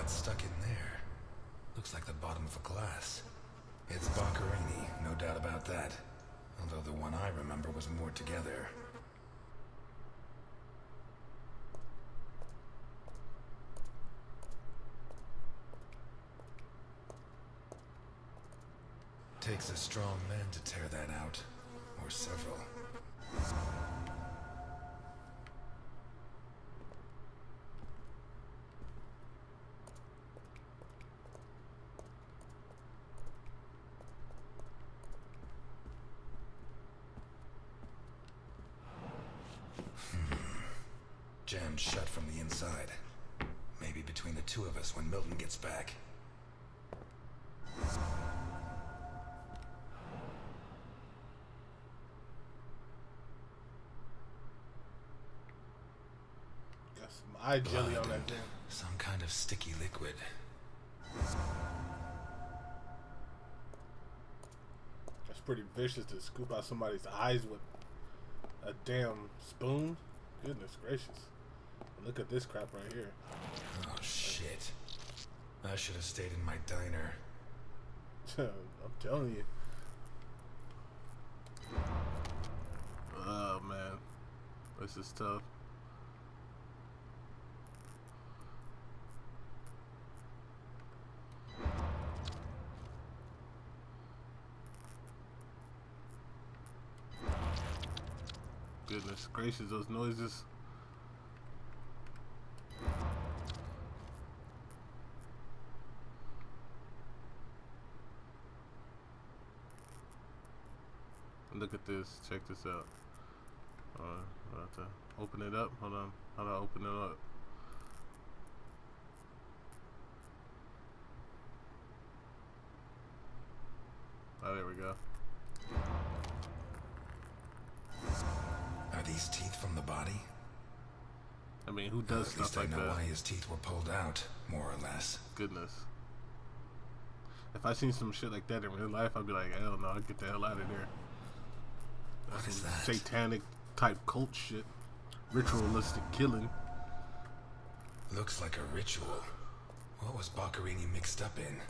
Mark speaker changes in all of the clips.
Speaker 1: got stuck in there. Looks like the bottom of a glass. It's Boccherini, no doubt about that. Although the one I remember was more together. Takes a strong man to tear that out. Or several. Jammed shut from the inside. Maybe between the two of us when Milton gets back.
Speaker 2: Got some eye jelly on that thing.
Speaker 1: Some kind of sticky liquid.
Speaker 2: That's pretty vicious to scoop out somebody's eyes with a damn spoon. Goodness gracious. Look at this crap right here.
Speaker 1: Oh, shit. I should have stayed in my diner.
Speaker 2: I'm telling you. Oh, man. This is tough. Goodness gracious, those noises. Look at this. Check this out. I have to open it up. Hold on. How do I open it up? Oh, there we go.
Speaker 1: Are these teeth from the body?
Speaker 2: I mean, who does stuff like that?
Speaker 1: At least I know why his teeth were pulled out, more or less.
Speaker 2: Goodness. If I seen some shit like that in real life, I'd be like, hell no, I'd get the hell out of there.
Speaker 1: What is that?
Speaker 2: Satanic type cult shit. Ritualistic killing.
Speaker 1: Looks like a ritual. What was Boccherini mixed up in?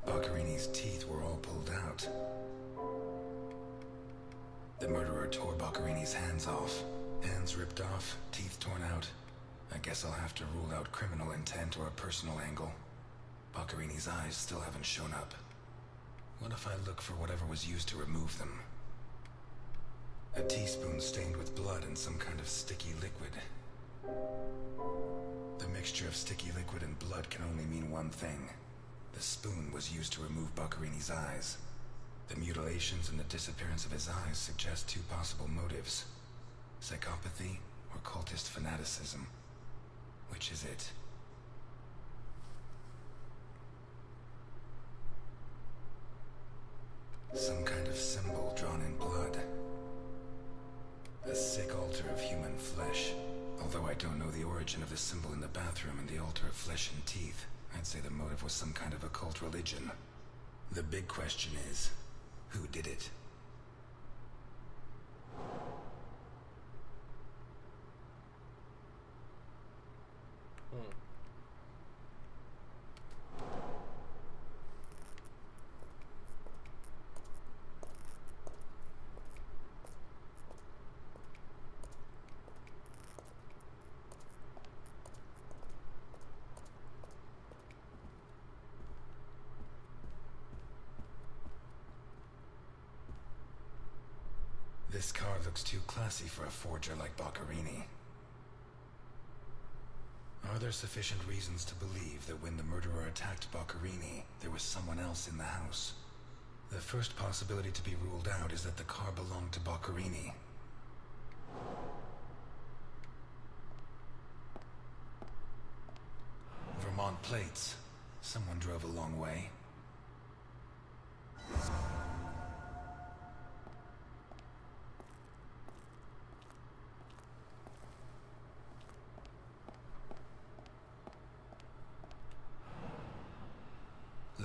Speaker 1: Boccherini's teeth were all pulled out. The murderer tore Boccherini's hands off. Hands ripped off, teeth torn out. I guess I'll have to rule out criminal intent or a personal angle. Boccherini's eyes still haven't shown up. What if I look for whatever was used to remove them? A teaspoon stained with blood and some kind of sticky liquid. The mixture of sticky liquid and blood can only mean one thing. The spoon was used to remove Boccherini's eyes. The mutilations and the disappearance of his eyes suggest two possible motives. Psychopathy or cultist fanaticism. Which is it? Some kind of symbol drawn in blood. A sick altar of human flesh. Although I don't know the origin of the symbol in the bathroom and the altar of flesh and teeth, I'd say the motive was some kind of occult religion. The big question is, who did it? This car looks too classy for a forger like Boccherini. Are there sufficient reasons to believe that when the murderer attacked Boccherini, there was someone else in the house? The first possibility to be ruled out is that the car belonged to Boccherini. Vermont plates. Someone drove a long way.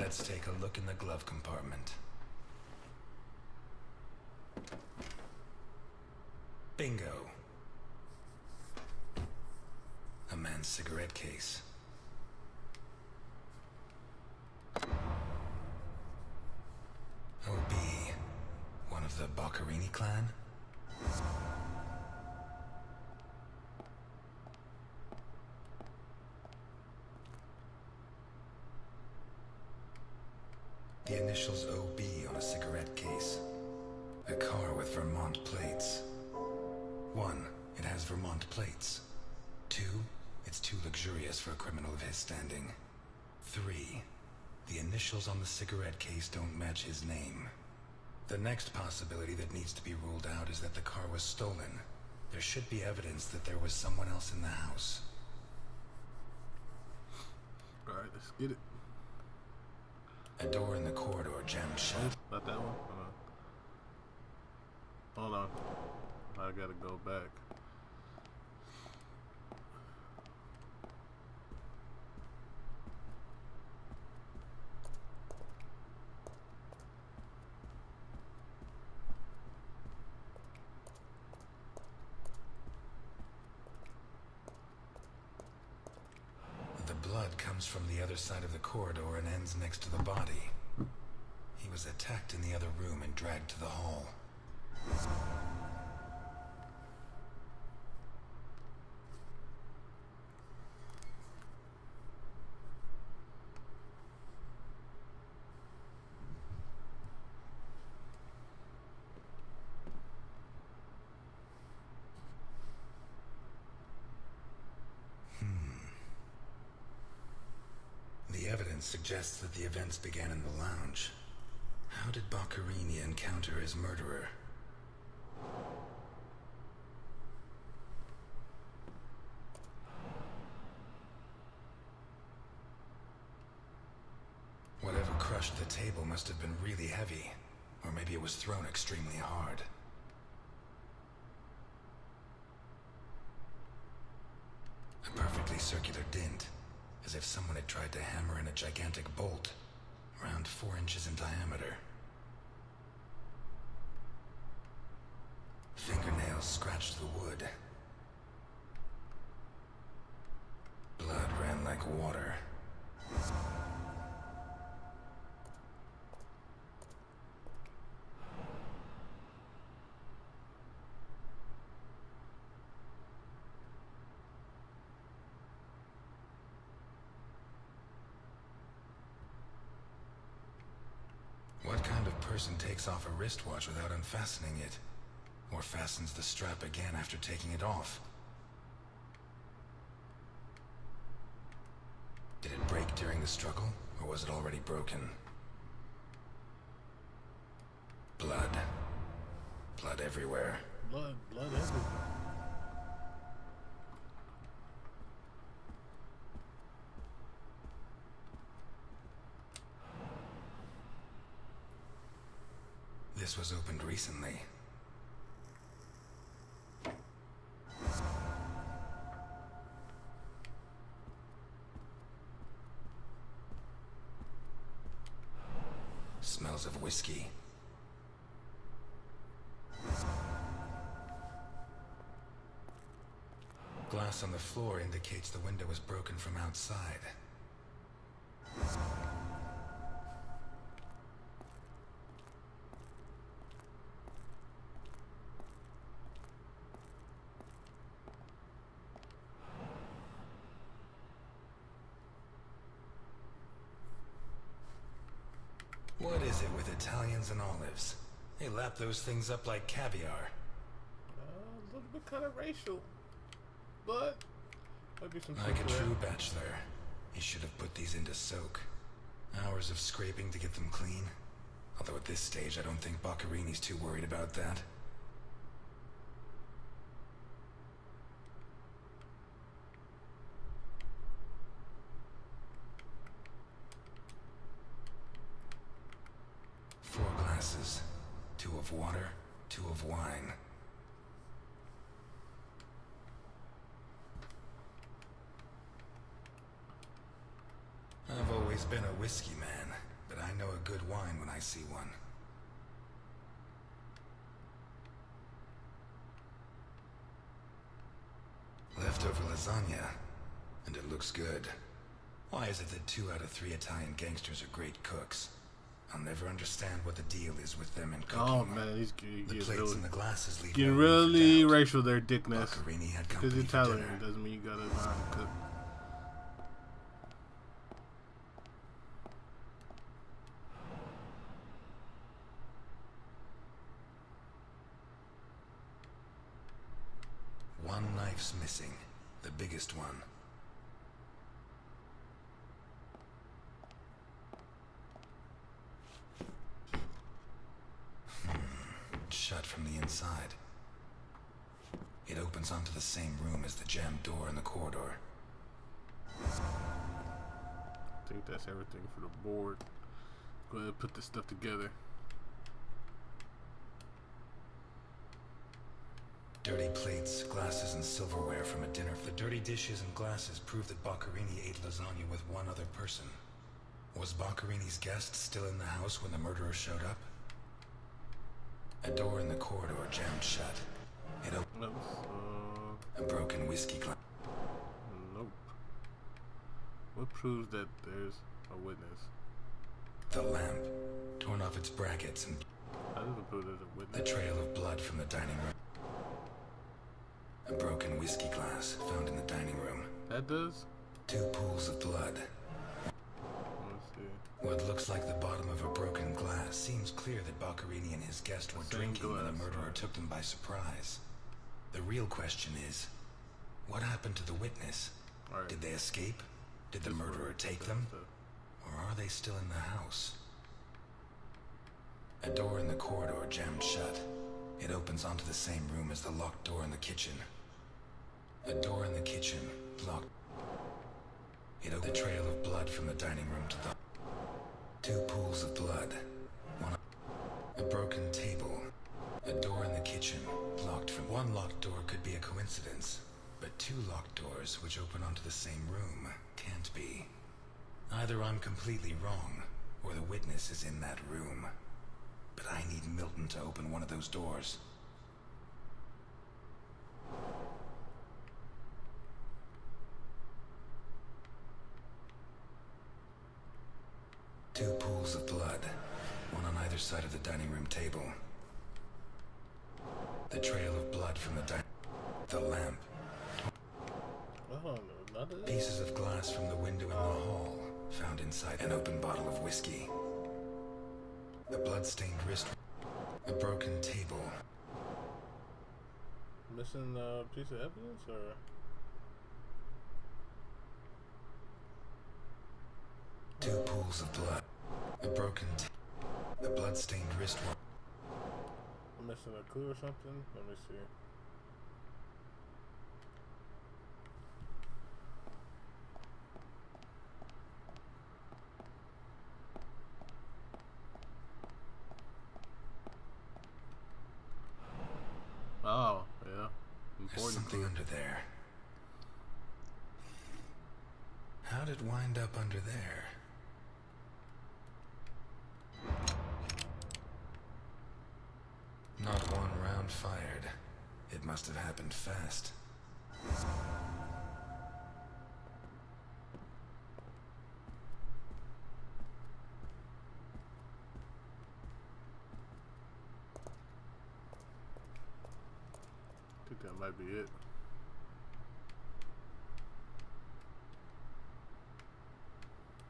Speaker 1: Let's take a look in the glove compartment. Bingo. A man's cigarette case. OB. One of the Boccherini clan? The initials OB on a cigarette case. A car with Vermont plates. 1. It has Vermont plates. 2. It's too luxurious for a criminal of his standing. 3. The initials on the cigarette case don't match his name. The next possibility that needs to be ruled out is that the car was stolen. There should be evidence that there was someone else in the house.
Speaker 2: Alright, let's get it.
Speaker 1: A door in the corridor jammed shut.
Speaker 2: Not that one? Hold on. I gotta go back.
Speaker 1: The blood comes from the other side of the corridor and ends next to the body. He was attacked in the other room and dragged to the hall. The evidence suggests that the events began in the lounge. How did Boccherini encounter his murderer? Whatever crushed the table must have been really heavy, or maybe it was thrown extremely hard. A perfectly circular dint, as if someone had tried to hammer in a gigantic bolt, around 4 inches in diameter. Fingernails scratched the wood. Blood ran like water. What kind of person takes off a wristwatch without unfastening it? Or fastens the strap again after taking it off? Did it break during the struggle, or was it already broken? Blood. Blood everywhere.
Speaker 2: Blood everywhere.
Speaker 1: This was opened recently. Smells of whiskey. Glass on the floor indicates the window was broken from outside. What is it with Italians and olives? They lap those things up like caviar.
Speaker 2: A little bit kind of racial, but maybe some.
Speaker 1: Like a true bachelor, he should have put these into soak. Hours of scraping to get them clean. Although at this stage, I don't think Boccherini's too worried about that. Four glasses. 2 of water, 2 of wine. I've always been a whiskey man. I know a good wine when I see one. Leftover lasagna, and it looks good. Why is it that 2 out of 3 Italian gangsters are great cooks? I'll never understand what the deal is with them and cooking.
Speaker 2: Oh man, he's
Speaker 1: the plates
Speaker 2: really,
Speaker 1: and the glasses leave
Speaker 2: getting
Speaker 1: no room for
Speaker 2: really
Speaker 1: doubt.
Speaker 2: racial there, Dick Ness.
Speaker 1: Boccherini had
Speaker 2: Because
Speaker 1: company for
Speaker 2: Italian
Speaker 1: dinner.
Speaker 2: doesn't mean you gotta know how to cook.
Speaker 1: One knife's missing, the biggest one. Shut from the inside. It opens onto the same room as the jammed door in the corridor.
Speaker 2: I think that's everything for the board. Go ahead and put this stuff together.
Speaker 1: Dirty plates, glasses, and silverware from a dinner. The dirty dishes and glasses prove that Boccherini ate lasagna with one other person. Was Boccherini's guest still in the house when the murderer showed up? A door in the corridor jammed shut. It opened. A broken whiskey glass.
Speaker 2: Nope. What proves that there's a witness?
Speaker 1: The lamp, torn off its brackets, and
Speaker 2: How does it prove there's a
Speaker 1: the
Speaker 2: witness?
Speaker 1: trail of blood from the dining room. A broken whiskey glass found in the dining room.
Speaker 2: That does?
Speaker 1: 2 pools of blood.
Speaker 2: Let's see.
Speaker 1: What looks like the bottom of a broken glass seems clear that Boccherini and his guest were
Speaker 2: Same
Speaker 1: drinking when the
Speaker 2: glass,
Speaker 1: murderer
Speaker 2: right.
Speaker 1: took them by surprise. The real question is, what happened to the witness?
Speaker 2: Alright.
Speaker 1: Did they escape? Did the
Speaker 2: Just
Speaker 1: murderer
Speaker 2: work
Speaker 1: take
Speaker 2: that
Speaker 1: them?
Speaker 2: stuff.
Speaker 1: Or are they still in the house? A door in the corridor jammed shut. It opens onto the same room as the locked door in the kitchen. A door in the kitchen, locked. The trail of blood from the dining room to the 2 pools of blood. A broken table. A door in the kitchen, locked from. One locked door could be a coincidence, but 2 locked doors which open onto the same room can't be. Either I'm completely wrong, or the witness is in that room. But I need Milton to open one of those doors. Two pools of blood, one on either side of the dining room table. The trail of blood from the lamp.
Speaker 2: Oh, no, not that.
Speaker 1: Pieces of glass from the window in the hall, found inside an open bottle of whiskey. A blood-stained wrist. A broken table.
Speaker 2: Missing a piece of evidence, or?
Speaker 1: Two pools of blood. A broken a blood-stained wristwatch.
Speaker 2: I'm missing a clue or something? Let me see. Oh, yeah.
Speaker 1: There's
Speaker 2: Important
Speaker 1: something
Speaker 2: clue.
Speaker 1: under there. How'd it wind up under there? Not one round fired. It must have happened fast.
Speaker 2: I think that might be it.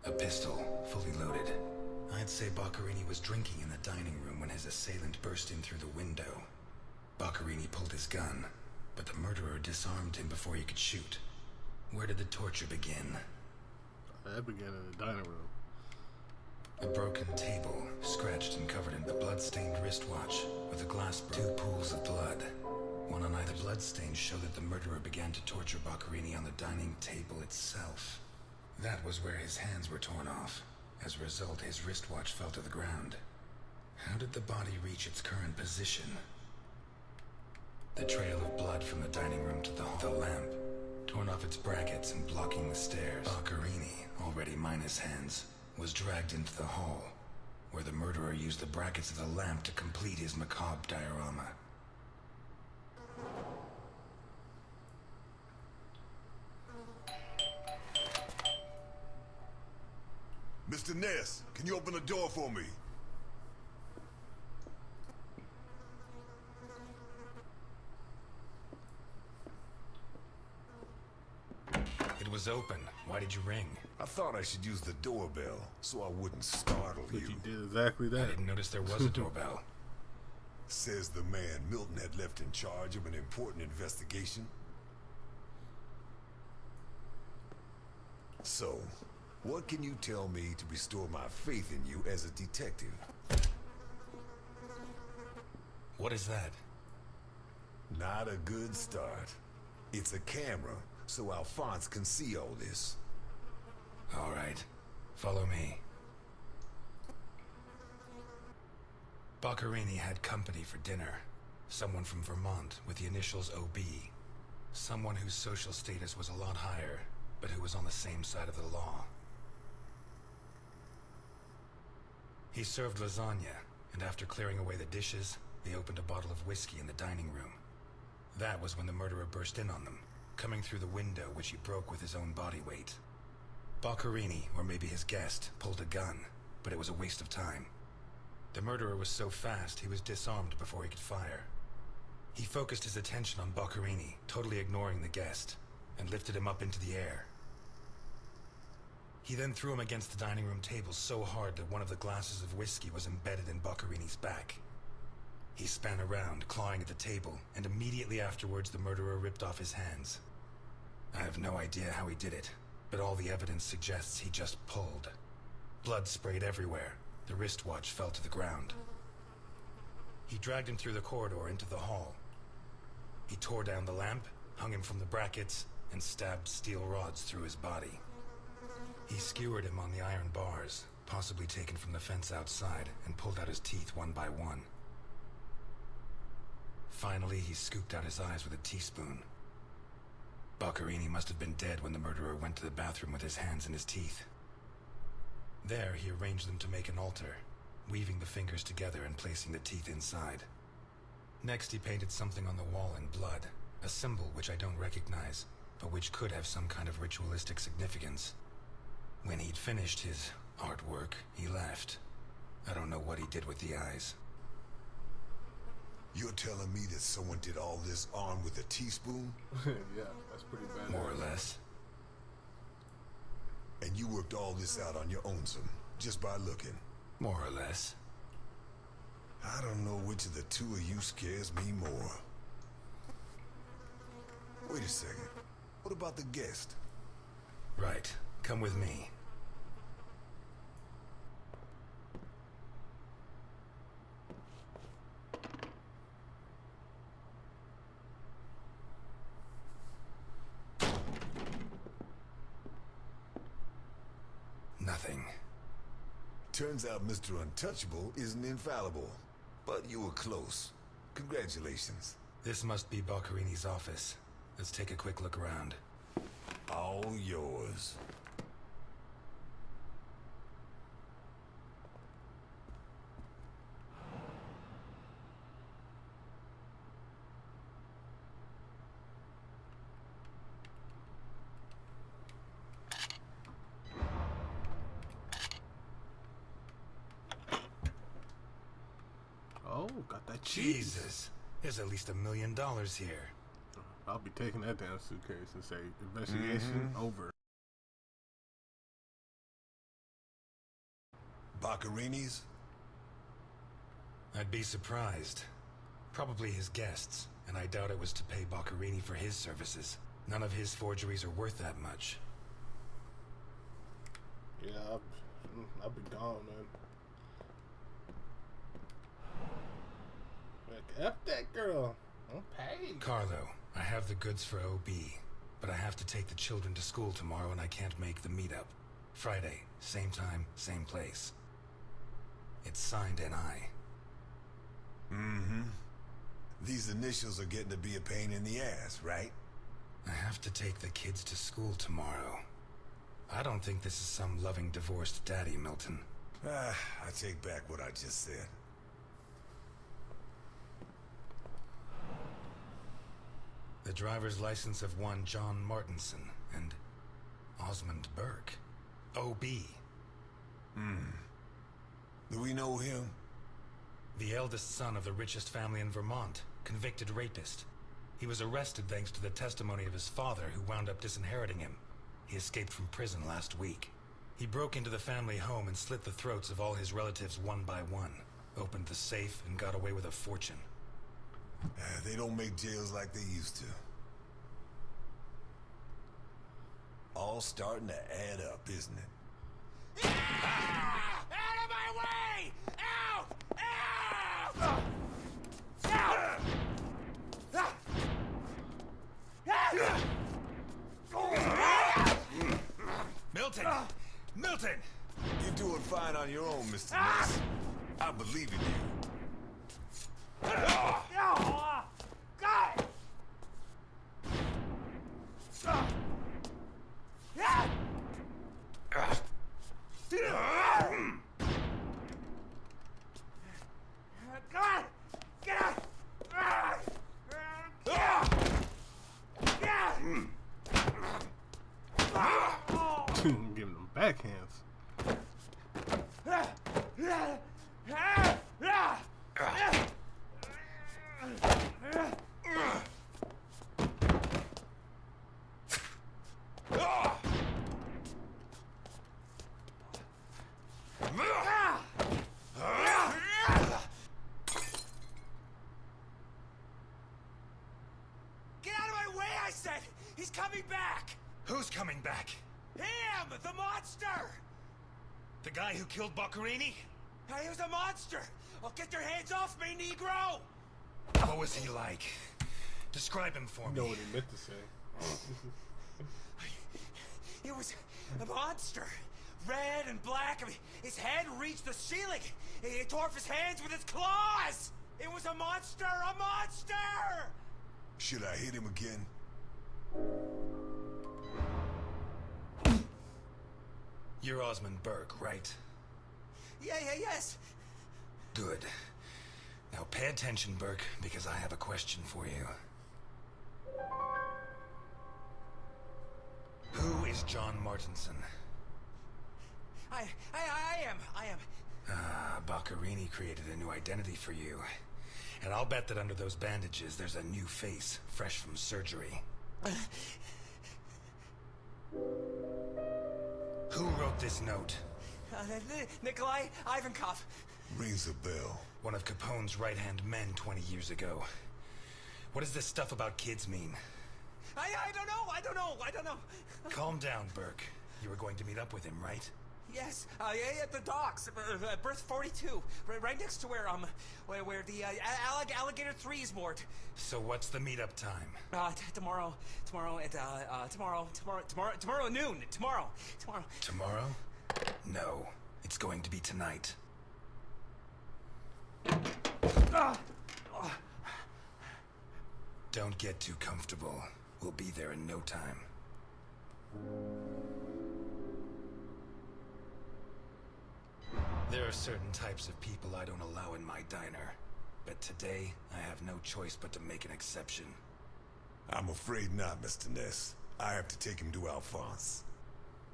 Speaker 1: A pistol, fully loaded. I'd say Boccherini was drinking in the dining room when his assailant burst in through the window. Boccherini pulled his gun, but the murderer disarmed him before he could shoot. Where did the torture begin?
Speaker 2: That began in the dining room.
Speaker 1: A broken table, scratched and covered in the blood-stained wristwatch, with a glass. 2 pools of blood. One on either. Bloodstains show that the murderer began to torture Boccherini on the dining table itself. That was where his hands were torn off. As a result, his wristwatch fell to the ground. How did the body reach its current position? The trail of blood from the dining room to the lamp, torn off its brackets and blocking the stairs. Boccherini, already minus hands, was dragged into the hall, where the murderer used the brackets of the lamp to complete his macabre diorama.
Speaker 3: Mr. Ness, can you open the door for me?
Speaker 1: It was open. Why did you ring?
Speaker 3: I thought I should use the doorbell so I wouldn't startle
Speaker 2: But
Speaker 3: you.
Speaker 2: you did exactly that.
Speaker 1: I didn't notice there was a doorbell.
Speaker 3: Says the man Milton had left in charge of an important investigation. So, what can you tell me to restore my faith in you as a detective?
Speaker 1: What is that?
Speaker 3: Not a good start. It's a camera, so Alphonse can see all this.
Speaker 1: All right. Follow me. Boccherini had company for dinner. Someone from Vermont with the initials OB. Someone whose social status was a lot higher, but who was on the same side of the law. He served lasagna, and after clearing away the dishes, they opened a bottle of whiskey in the dining room. That was when the murderer burst in on them, coming through the window which he broke with his own body weight. Boccherini, or maybe his guest, pulled a gun, but it was a waste of time. The murderer was so fast he was disarmed before he could fire. He focused his attention on Boccherini, totally ignoring the guest, and lifted him up into the air. He then threw him against the dining room table so hard that one of the glasses of whiskey was embedded in Boccherini's back. He span around, clawing at the table, and immediately afterwards the murderer ripped off his hands. I have no idea how he did it, but all the evidence suggests he just pulled. Blood sprayed everywhere. The wristwatch fell to the ground. He dragged him through the corridor into the hall. He tore down the lamp, hung him from the brackets, and stabbed steel rods through his body. He skewered him on the iron bars, possibly taken from the fence outside, and pulled out his teeth one by one. Finally, he scooped out his eyes with a teaspoon. Boccherini must have been dead when the murderer went to the bathroom with his hands in his teeth. There, he arranged them to make an altar, weaving the fingers together and placing the teeth inside. Next, he painted something on the wall in blood, a symbol which I don't recognize, but which could have some kind of ritualistic significance. When he'd finished his artwork, he left. I don't know what he did with the eyes.
Speaker 3: You're telling me that someone did all this armed with a teaspoon?
Speaker 2: Yeah, that's pretty bad.
Speaker 1: More or less.
Speaker 3: And you worked all this out on your own, just by looking?
Speaker 1: More or less.
Speaker 3: I don't know which of the two of you scares me more. Wait a second. What about the guest?
Speaker 1: Right. Come with me. Nothing.
Speaker 3: Turns out Mr. Untouchable isn't infallible. But you were close. Congratulations.
Speaker 1: This must be Boccherini's office. Let's take a quick look around.
Speaker 3: All yours.
Speaker 2: Oh, got that cheese.
Speaker 1: Jesus. There's at least $1 million here.
Speaker 2: I'll be taking that damn suitcase and say, investigation over.
Speaker 3: Boccherini's?
Speaker 1: I'd be surprised. Probably his guests, and I doubt it was to pay Boccherini for his services. None of his forgeries are worth that much.
Speaker 2: Yeah, I'll be gone, man. Like, F that girl. I'm paid.
Speaker 1: Carlo, I have the goods for OB, but I have to take the children to school tomorrow and I can't make the meetup. Friday, same time, same place. It's signed NI.
Speaker 3: These initials are getting to be a pain in the ass, right?
Speaker 1: I have to take the kids to school tomorrow. I don't think this is some loving divorced daddy, Milton.
Speaker 3: I take back what I just said.
Speaker 1: The driver's license of one John Martinson and Osmond Burke. O.B.
Speaker 3: Do we know him?
Speaker 1: The eldest son of the richest family in Vermont, convicted rapist. He was arrested thanks to the testimony of his father, who wound up disinheriting him. He escaped from prison last week. He broke into the family home and slit the throats of all his relatives one by one, opened the safe, and got away with a fortune.
Speaker 3: They don't make jails like they used to. All starting to add up, isn't it?
Speaker 4: Ah! Out of my way! Out! Out! Out!
Speaker 1: Milton! Milton!
Speaker 3: You're doing fine on your own, Mr. Ness. I believe in you.
Speaker 4: God! Get out!
Speaker 2: Giving them backhands.
Speaker 4: Get out of my way, I said! He's coming back!
Speaker 1: Who's coming back?
Speaker 4: Him! The monster!
Speaker 1: The guy who killed Boccherini?
Speaker 4: He was a monster! Oh, get your hands off me, Negro!
Speaker 1: What was he like? Describe him for
Speaker 2: You know
Speaker 1: me.
Speaker 2: what he meant to say.
Speaker 4: He was a monster. Red and black. I mean, his head reached the ceiling. He tore off his hands with his claws! It was a monster! A monster!
Speaker 3: Should I hit him again?
Speaker 1: You're Osmond Burke, right?
Speaker 4: Yes.
Speaker 1: Good. Now pay attention, Burke, because I have a question for you. Who is John Martinson?
Speaker 4: I am.
Speaker 1: Ah, Boccherini created a new identity for you. And I'll bet that under those bandages, there's a new face, fresh from surgery. Who wrote this note?
Speaker 4: Nikolai Ivankov.
Speaker 3: Rings a bell.
Speaker 1: One of Capone's right-hand men 20 years ago. What does this stuff about kids mean?
Speaker 4: I don't know.
Speaker 1: Calm down, Burke. You were going to meet up with him, right?
Speaker 4: Yes, at the docks, berth 42, right next to where the Alligator 3 is moored.
Speaker 1: So what's the meetup time?
Speaker 4: Tomorrow at noon. Tomorrow.
Speaker 1: Tomorrow? No. It's going to be tonight. Don't get too comfortable. We'll be there in no time. There are certain types of people I don't allow in my diner. But today, I have no choice but to make an exception.
Speaker 3: I'm afraid not, Mr. Ness. I have to take him to Alphonse.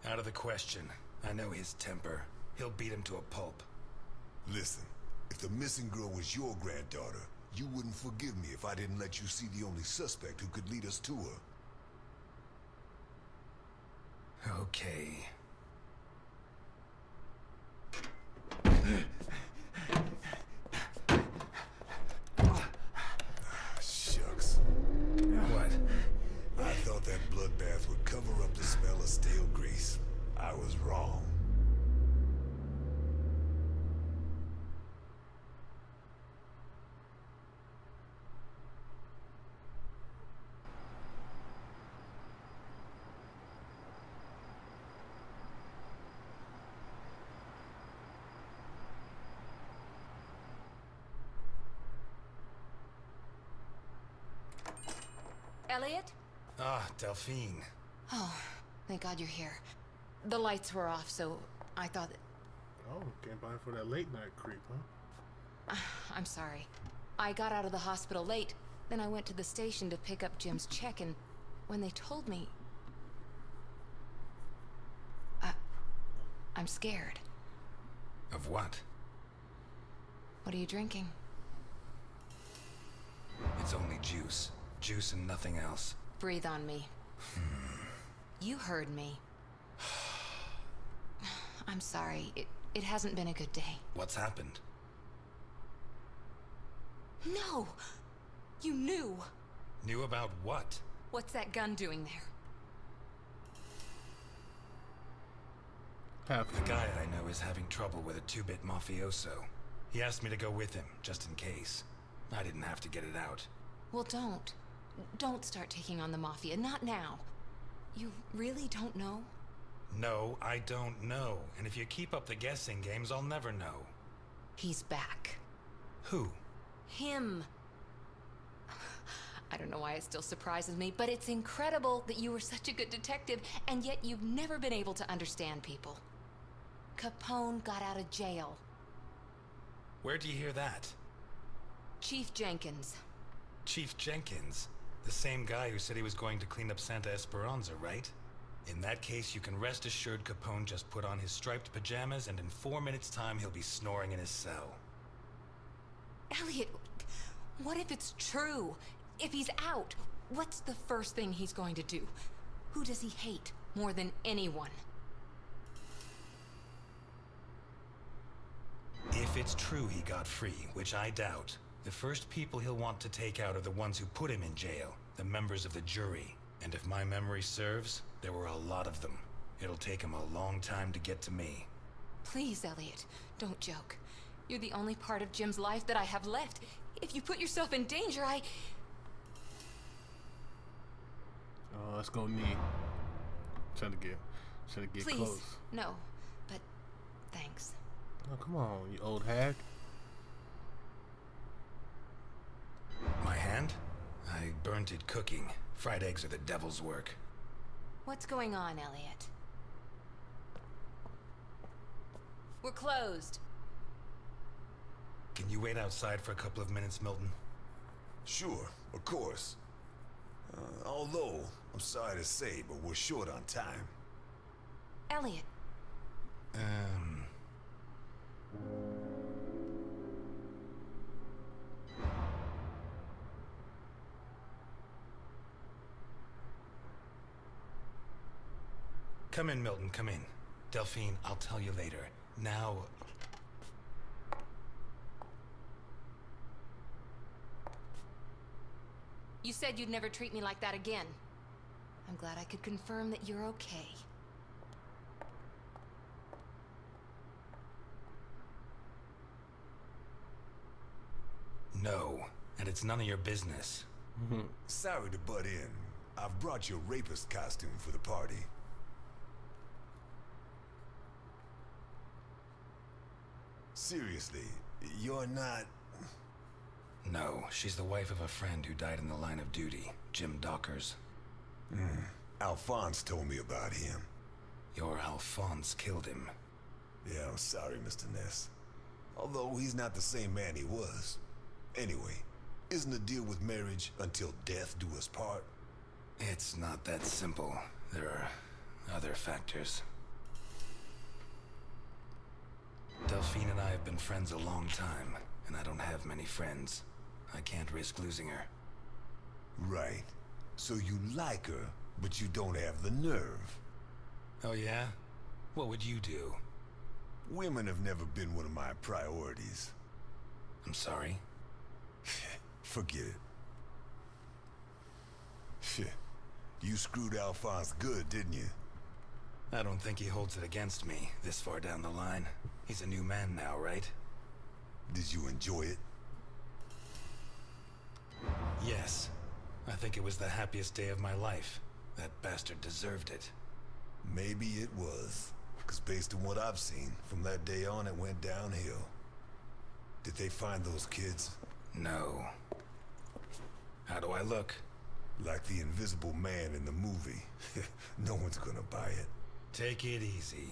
Speaker 1: Out of the question. I know his temper. He'll beat him to a pulp.
Speaker 3: Listen, if the missing girl was your granddaughter, you wouldn't forgive me if I didn't let you see the only suspect who could lead us to her.
Speaker 1: Okay.
Speaker 3: Shucks.
Speaker 1: What?
Speaker 3: I thought that bloodbath would cover up the smell of stale grease. I was wrong.
Speaker 5: Eliot?
Speaker 1: Ah, Delphine.
Speaker 5: Oh, thank God you're here. The lights were off, so I thought that...
Speaker 2: Oh, came by for that late night creep, huh?
Speaker 5: I'm sorry. I got out of the hospital late. Then I went to the station to pick up Jim's check, and when they told me... I'm scared.
Speaker 1: Of what?
Speaker 5: What are you drinking?
Speaker 1: It's only juice. Juice and nothing else.
Speaker 5: Breathe on me. You heard me. I'm sorry. It hasn't been a good day.
Speaker 1: What's happened?
Speaker 5: No! You knew!
Speaker 1: Knew about what?
Speaker 5: What's that gun doing there?
Speaker 1: The guy I know is having trouble with a two-bit mafioso. He asked me to go with him, just in case. I didn't have to get it out.
Speaker 5: Well, don't. Don't start taking on the Mafia. Not now. You really don't know?
Speaker 1: No, I don't know. And if you keep up the guessing games, I'll never know.
Speaker 5: He's back.
Speaker 1: Who?
Speaker 5: Him. I don't know why it still surprises me, but it's incredible that you were such a good detective, and yet you've never been able to understand people. Capone got out of jail.
Speaker 1: Where'd you hear that?
Speaker 5: Chief Jenkins.
Speaker 1: Chief Jenkins? The same guy who said he was going to clean up Santa Esperanza, right? In that case, you can rest assured Capone just put on his striped pajamas, and in 4 minutes' time, he'll be snoring in his cell.
Speaker 5: Eliot, what if it's true? If he's out, what's the first thing he's going to do? Who does he hate more than anyone?
Speaker 1: If it's true he got free, which I doubt, the first people he'll want to take out are the ones who put him in jail, the members of the jury. And if my memory serves, there were a lot of them. It'll take him a long time to get to me.
Speaker 5: Please, Eliot, don't joke. You're the only part of Jim's life that I have left. If you put yourself in danger,
Speaker 2: Oh, let's go knee. Trying to get
Speaker 5: Please,
Speaker 2: close.
Speaker 5: no, but thanks.
Speaker 2: Oh, come on, you old hag.
Speaker 1: My hand? I burnt it cooking. Fried eggs are the devil's work.
Speaker 5: What's going on, Eliot? We're closed.
Speaker 1: Can you wait outside for a couple of minutes, Milton?
Speaker 3: Sure, of course. Although, I'm sorry to say, but we're short on time.
Speaker 5: Eliot.
Speaker 1: Come in, Milton, come in. Delphine, I'll tell you later. Now...
Speaker 5: You said you'd never treat me like that again. I'm glad I could confirm that you're okay.
Speaker 1: No, and it's none of your business.
Speaker 3: Sorry to butt in. I've brought your rapist costume for the party. Seriously, you're not...
Speaker 1: No, she's the wife of a friend who died in the line of duty, Jim Dockers.
Speaker 3: Alphonse told me about him.
Speaker 1: Your Alphonse killed him.
Speaker 3: Yeah, I'm sorry, Mr. Ness. Although he's not the same man he was. Anyway, isn't the deal with marriage until death do us part?
Speaker 1: It's not that simple. There are other factors. Delphine and I have been friends a long time, and I don't have many friends. I can't risk losing her.
Speaker 3: Right. So you like her, but you don't have the nerve.
Speaker 1: Oh yeah? What would you do?
Speaker 3: Women have never been one of my priorities.
Speaker 1: I'm sorry?
Speaker 3: Forget it. Shit. You screwed Alphonse good, didn't you?
Speaker 1: I don't think he holds it against me, this far down the line. He's a new man now, right?
Speaker 3: Did you enjoy it?
Speaker 1: Yes. I think it was the happiest day of my life. That bastard deserved it.
Speaker 3: Maybe it was. Because based on what I've seen, from that day on it went downhill. Did they find those kids?
Speaker 1: No. How do I look?
Speaker 3: Like the invisible man in the movie. No one's gonna buy it.
Speaker 1: Take it easy.